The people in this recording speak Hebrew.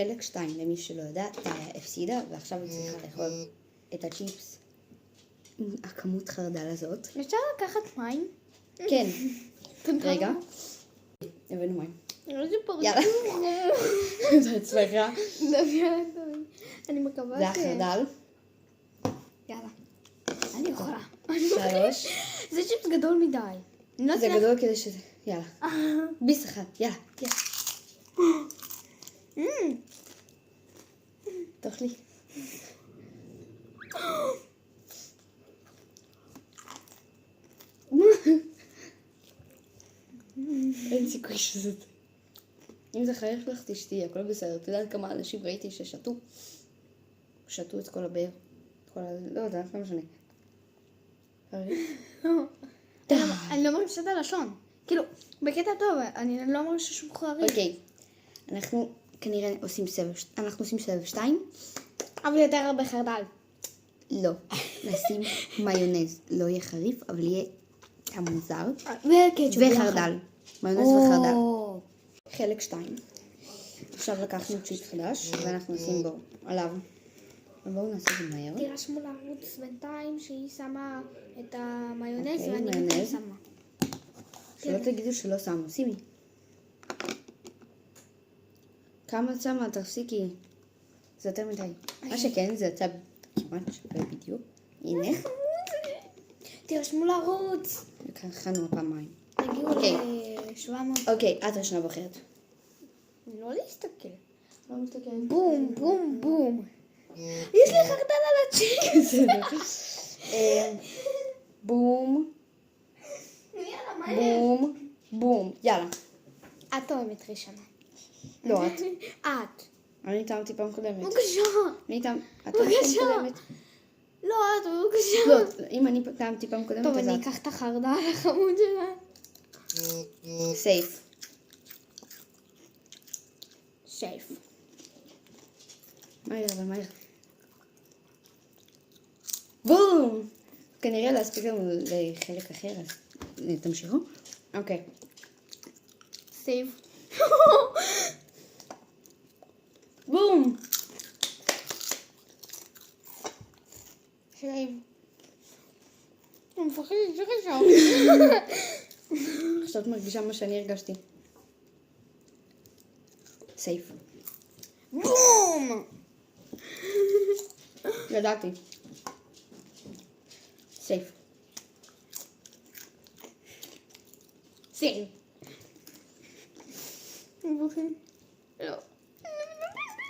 חלק 2, למי שלא יודע, טליה הפסידה, ועכשיו היא צריכה לאכול את הצ'יפס עם הכמות חרדל הזאת. אפשר לקחת מים? כן. רגע. הבאנו מים. יאללה. זה אצלך. אני מקווה זה החרדל. יאללה. אני יכולה. 3. זה צ'יפס גדול מדי. זה גדול כדי שזה... יאללה. ביס אחד. יאללה. תאכלי. אין סיכוי שזה... אם זה חייך לך תשתי, הכל בסדר. אתה יודעת כמה אנשים ראיתי ששתו? שתו את כל הבאר. לא יודעת, לא משנה. אני לא מרגישה את הלשון. כאילו, בקטע טוב, אני לא מרגישה שום חריף. אוקיי. אנחנו כנראה עושים סבב 2. אבל יותר הרבה חרדל. לא. נשים מיונז. לא יהיה חריף, אבל יהיה המוזר. וחרדל. מיונז וחרדל. חלק 2. עכשיו לקחנו צ'יפס חדש, ואנחנו נשים בו עליו. בואו נעשה את זה מהר. תירשמו לערוץ בינתיים שהיא שמה את המיונז אוקיי, ואני מיונז. שמה. שלא תגידו שלא שמו. שימי. כמה את שמה? תפסיקי. זה יותר מדי. מה שכן, זה יצא כמעט שווה בדיוק. הנה. תירשמו לערוץ. לקחנו פעמיים. תגיעו ל-700. אוקיי, את ראשונה בוחרת. לא להסתכל. לא מסתכל. בום, בום, בום. יש לי חרדל על הצ'יפס. בום, בום, בום. יאללה. את תואמת ראשונה. לא, את. את. אני טעמתי פעם קודמת. בבקשה. אני טעם... את טעמת פעם קודמת? לא, את בבקשה. לא, אם אני טעמתי פעם קודמת, טוב, אז אני את. אקח את החרדל החמוד שלה. סייף. סייף. מהר, אבל מהר. בום! כנראה להספיק לנו לחלק אחר, אז תמשיכו. אוקיי. סייף. בום! סייף. אני מפחדת שחשב. עכשיו את מרגישה מה שאני הרגשתי. סייף. בום! ידעתי. סייף. סייף.